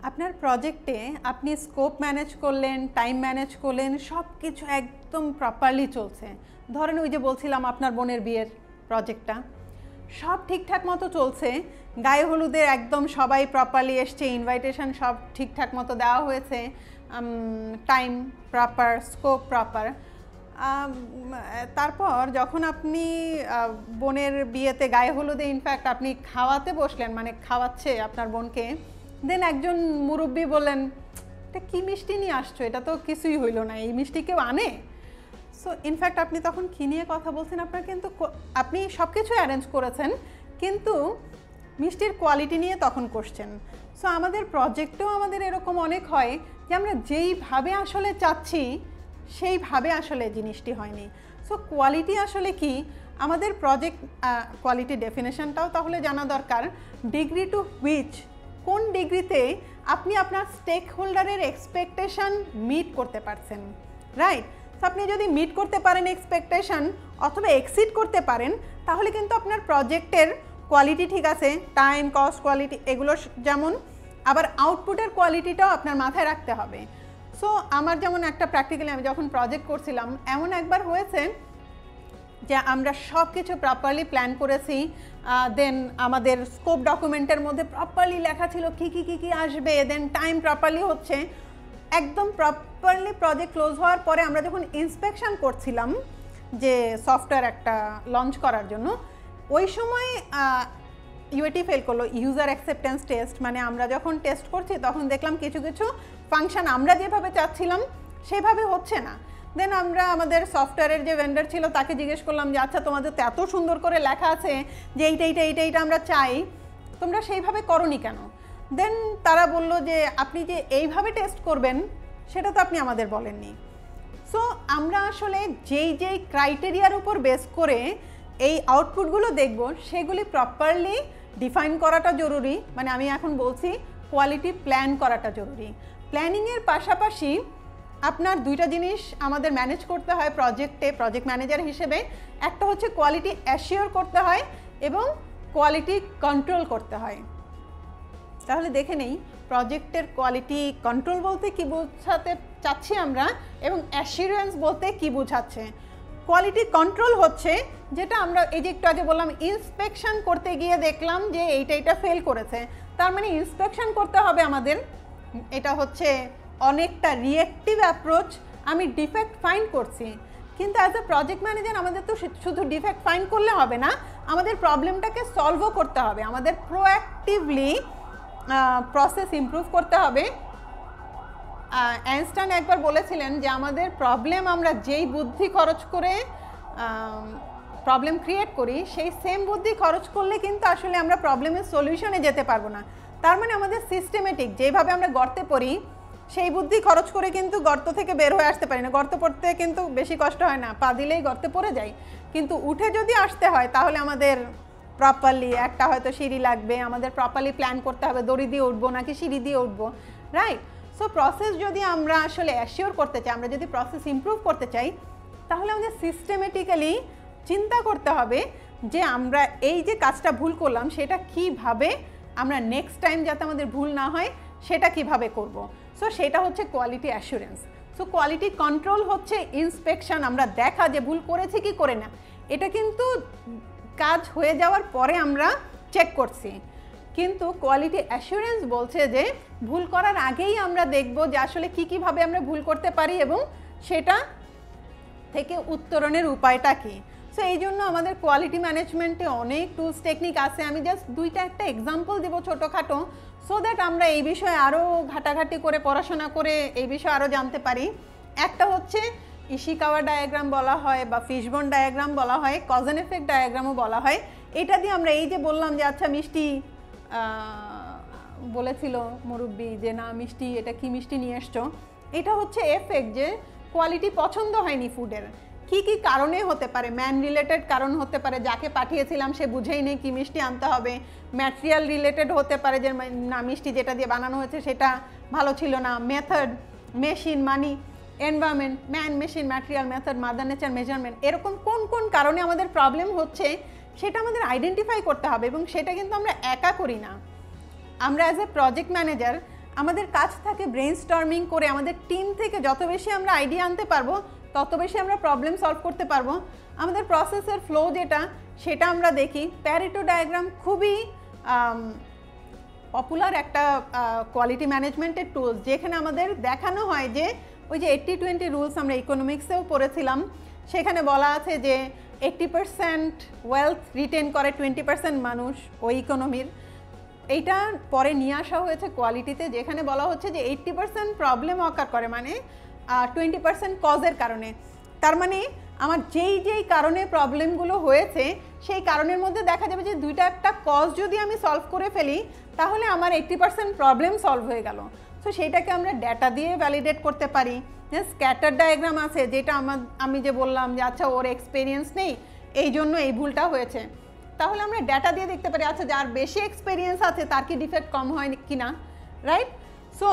আপনার প্রজেক্টে আপনি স্কোপ ম্যানেজ করলেন, টাইম ম্যানেজ করলেন, সব কিছু একদম প্রপারলি চলছে। ধরেন ওই যে বলছিলাম আপনার বোনের বিয়ের প্রজেক্টটা, সব ঠিকঠাক মতো চলছে, গায়ে হলুদের একদম সবাই প্রপারলি এসছে, ইনভাইটেশন সব ঠিকঠাক মতো দেওয়া হয়েছে, টাইম প্রপার, স্কোপ প্রপার। তারপর যখন আপনি বোনের বিয়েতে গায়ে হলুদে ইনফ্যাক্ট আপনি খাওয়াতে বসলেন, মানে খাওয়াচ্ছে আপনার বোনকে, দেন একজন মুরব্বি বললেন, এটা কী মিষ্টি নিয়ে আসছো, এটা তো কিছুই হইলো না, এই মিষ্টি কেউ আনে? সো ইনফ্যাক্ট আপনি তখন কী নিয়ে কথা বলছেন? আপনার কিন্তু আপনি সব কিছু অ্যারেঞ্জ করেছেন, কিন্তু মিষ্টির কোয়ালিটি নিয়ে তখন কোশ্চেন। সো আমাদের প্রজেক্টেও আমাদের এরকম অনেক হয় যে আমরা যেইভাবে আসলে চাচ্ছি সেইভাবে আসলে জিনিসটি হয়নি। সো কোয়ালিটি আসলে কি, আমাদের প্রজেক্ট কোয়ালিটি ডেফিনেশনটাও তাহলে জানা দরকার। ডিগ্রি টু হুইচ, কোন ডিগ্রিতে আপনি আপনার স্টেক হোল্ডারের এক্সপেকটেশন মিট করতে পারছেন, রাইট? তো আপনি যদি মিট করতে পারেন এক্সপেকটেশন অথবা এক্সিড করতে পারেন, তাহলে কিন্তু আপনার প্রজেক্টের কোয়ালিটি ঠিক আছে, টাইম, কস্ট, কোয়ালিটি এগুলো যেমন, আবার আউটপুটের কোয়ালিটিটাও আপনার মাথায় রাখতে হবে। সো আমার যেমন একটা প্র্যাকটিক্যালি আমি যখন প্রজেক্ট করছিলাম, এমন একবার হয়েছে যে আমরা সব কিছু প্রপারলি প্ল্যান করেছি, দেন আমাদের স্কোপ ডকুমেন্টের মধ্যে প্রপারলি লেখা ছিল কী কী কী কী আসবে, দেন টাইম প্রপারলি হচ্ছে, একদম প্রপারলি প্রজেক্ট ক্লোজ হওয়ার পরে আমরা যখন ইন্সপেকশন করছিলাম যে সফটওয়্যার একটা লঞ্চ করার জন্য, ওই সময় ইউএটি ফেল করলো, ইউজার অ্যাকসেপ্টেন্স টেস্ট। মানে আমরা যখন টেস্ট করছি তখন দেখলাম কিছু কিছু ফাংশন আমরা যেভাবে চাচ্ছিলাম সেভাবে হচ্ছে না। দেন আমরা আমাদের সফটওয়্যারের যে ভেন্ডর ছিল তাকে জিজ্ঞেস করলাম যে আচ্ছা, তোমাদের তো এত সুন্দর করে লেখা আছে যে এইটা আমরা চাই, তোমরা সেইভাবে করোনি কেন? দেন তারা বলল যে আপনি যে এইভাবে টেস্ট করবেন সেটা তো আপনি আমাদের বলেননি। সো আমরা আসলে যেই ক্রাইটেরিয়ার উপর বেস করে এই আউটপুটগুলো দেখব, সেগুলি প্রপারলি ডিফাইন করাটা জরুরি। মানে আমি এখন বলছি কোয়ালিটি প্ল্যান করাটা জরুরি। প্ল্যানিংয়ের পাশাপাশি আপনার দুইটা জিনিস আমাদের ম্যানেজ করতে হয় প্রজেক্টে, প্রজেক্ট ম্যানেজার হিসেবে। একটা হচ্ছে কোয়ালিটি অ্যাসিওর করতে হয় এবং কোয়ালিটি কন্ট্রোল করতে হয়। তাহলে দেখে নেই প্রজেক্টের কোয়ালিটি কন্ট্রোল বলতে কি বোঝাতে চাচ্ছি আমরা, এবং অ্যাসিওরেন্স বলতে কি বোঝাচ্ছে। কোয়ালিটি কন্ট্রোল হচ্ছে যেটা আমরা এই যে একটু আগে বললাম, ইন্সপেকশন করতে গিয়ে দেখলাম যে এইটা ফেল করেছে, তার মানে ইন্সপেকশন করতে হবে আমাদের। এটা হচ্ছে অনেকটা রিয়েক্টিভ অ্যাপ্রোচ, আমি ডিফেক্ট ফাইন্ড করছি, কিন্তু অ্যাজ এ প্রজেক্ট ম্যানেজার আমাদের তো শুধু ডিফেক্ট ফাইন্ড করলে হবে না, আমাদের প্রবলেমটাকে সলভও করতে হবে, আমাদের প্রোঅ্যাক্টিভলি প্রসেস ইমপ্রুভ করতে হবে। আইনস্টাইন একবার বলেছিলেন যে আমাদের প্রবলেম আমরা যেই বুদ্ধি খরচ করে প্রবলেম ক্রিয়েট করি, সেই সেম বুদ্ধি খরচ করলে কিন্তু আসলে আমরা প্রবলেমের সলিউশনে যেতে পারবো না। তার মানে আমাদের সিস্টেমেটিক, যেভাবে আমরা গর্তে পড়ি সেই বুদ্ধি খরচ করে কিন্তু গর্ত থেকে বের হয়ে আসতে পারি না। গর্ত পড়তে কিন্তু বেশি কষ্ট হয় না, পা দিলেই গর্তে পড়ে যাই, কিন্তু উঠে যদি আসতে হয় তাহলে আমাদের প্রপারলি একটা হয়তো সিঁড়ি লাগবে, আমাদের প্রপারলি প্ল্যান করতে হবে দড়ি দিয়ে উঠবো নাকি সিঁড়ি দিয়ে উঠবো, রাইট? সো প্রসেস যদি আমরা আসলে অ্যাসিওর করতে চাই, আমরা যদি প্রসেস ইমপ্রুভ করতে চাই, তাহলে আমাদের সিস্টেমেটিক্যালি চিন্তা করতে হবে যে আমরা এই যে কাজটা ভুল করলাম সেটা কিভাবে আমরা নেক্সট টাইম যাতে আমাদের ভুল না হয় সেটা কিভাবে করব। সো সেটা হচ্ছে quality assurance. So quality control হচ্ছে ইন্সপেকশন, আমরা দেখা যে ভুল করেছি কি করে না, এটা কিন্তু কাজ হয়ে যাওয়ার পরে আমরা চেক করছি। কিন্তু কোয়ালিটি অ্যাসুরেন্স বলছে যে ভুল করার আগেই আমরা দেখব যে আসলে কীভাবে আমরা ভুল করতে পারি এবং সেটা থেকে উত্তরণের উপায়টা কী। সো এই জন্য আমাদের কোয়ালিটি ম্যানেজমেন্টে অনেক টুলস টেকনিক আছে। আমি জাস্ট একটা এক্সাম্পল দেবো ছোটোখাটো, সো দ্যাট আমরা এই বিষয়ে আরও ঘাটাঘাটি করে পড়াশোনা করে এই বিষয়ে আরও জানতে পারি। একটা হচ্ছে ইশিকাওয়া ডায়াগ্রাম বলা হয় বা ফিশবোন ডায়াগ্রাম বলা হয়, কজ অ্যান্ড এফেক্ট ডায়াগ্রামও বলা হয়। এটা দিয়ে আমরা এই যে বললাম যে আচ্ছা মিষ্টি বলেছিল মুরব্বি যে না মিষ্টি, এটা কি মিষ্টি নিয়ে এসছো, এটা হচ্ছে এফেক্ট, যে কোয়ালিটি পছন্দ হয়নি ফুডের। কি কি কারণে হতে পারে? ম্যান রিলেটেড কারণ হতে পারে, যাকে পাঠিয়েছিলাম সে বুঝেই নেই কি মিষ্টি আনতে হবে। ম্যাটেরিয়াল রিলেটেড হতে পারে, যে না মিষ্টি যেটা দিয়ে বানানো হয়েছে সেটা ভালো ছিল না। Method, machine, money, environment, man, machine, material, method, mother nature, measurement, এরকম কোন কোন কারণে আমাদের প্রবলেম হচ্ছে সেটা আমাদের আইডেন্টিফাই করতে হবে। এবং সেটা কিন্তু আমরা একা করি না, আমরা অ্যাজ এ প্রজেক্ট ম্যানেজার আমাদের কাজ থাকে ব্রেইনস্টর্মিং করে আমাদের টিম থেকে যত বেশি আমরা আইডিয়া আনতে পারবো তত বেশি আমরা প্রবলেম সলভ করতে পারবো। আমাদের প্রসেসের ফ্লো যেটা সেটা আমরা দেখি। প্যারেটো ডায়াগ্রাম খুবই পপুলার একটা কোয়ালিটি ম্যানেজমেন্টের টুলস, যেখানে আমাদের দেখানো হয় যে ওই যে 80-20 রুলস আমরা ইকোনমিক্সেও পড়েছিলাম, সেখানে বলা আছে যে 80% ওয়েলথ রিটেন করে 20% মানুষ ওই ইকোনমির। এইটা পরে নিয়ে আসা হয়েছে কোয়ালিটিতে, যেখানে বলা হচ্ছে যে 80% প্রবলেম অকার করে, মানে 20% কজের কারণে। তার মানে আমার যেই কারণে প্রবলেমগুলো হয়েছে সেই কারণের মধ্যে দেখা যাবে যে দুইটা একটা কজ যদি আমি সলভ করে ফেলি তাহলে আমার 80% প্রবলেম সলভ হয়ে গেল। সো সেইটাকে আমরা ডেটা দিয়ে ভ্যালিডেট করতে পারি। স্ক্যাটার ডায়াগ্রাম আছে, যেটা আমি যে বললাম যে আচ্ছা ওর এক্সপিরিয়েন্স নেই এই জন্য এই ভুলটা হয়েছে, তাহলে আমরা ডেটা দিয়ে দেখতে পারি আচ্ছা যার বেশি এক্সপিরিয়েন্স আছে তার কি ডিফেক্ট কম হয় কি না, রাইট? সো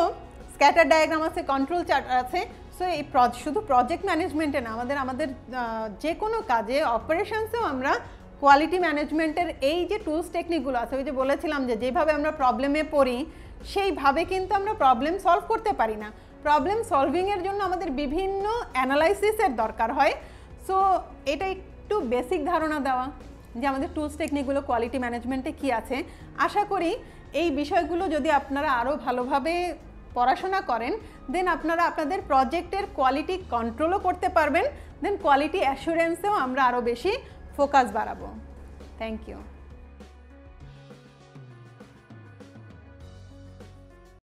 স্ক্যাটার ডায়াগ্রাম আছে, কন্ট্রোল চার্ট আছে। সো এই শুধু প্রজেক্ট ম্যানেজমেন্টে না, আমাদের যে কোনো কাজে অপারেশনসেও আমরা কোয়ালিটি ম্যানেজমেন্টের এই যে টুলস টেকনিকগুলো আছে, ওই যে বলেছিলাম যে যেভাবে আমরা প্রবলেমে পড়ি সেইভাবে কিন্তু আমরা প্রবলেম সলভ করতে পারি না। প্রবলেম সলভিংয়ের জন্য আমাদের বিভিন্ন অ্যানালাইসিসের দরকার হয়। সো এটা একটু বেসিক ধারণা দেওয়া যে আমাদের টুলস টেকনিকগুলো কোয়ালিটি ম্যানেজমেন্টে কী আছে। আশা করি এই বিষয়গুলো যদি আপনারা আরও ভালোভাবে পড়াশোনা করেন দেন আপনারা আপনাদের প্রজেক্টের কোয়ালিটি কন্ট্রোলও করতে পারবেন, দেন কোয়ালিটি অ্যাসুরেন্সেও আমরা আরও বেশি ফোকাস বাড়াবো। Thank you.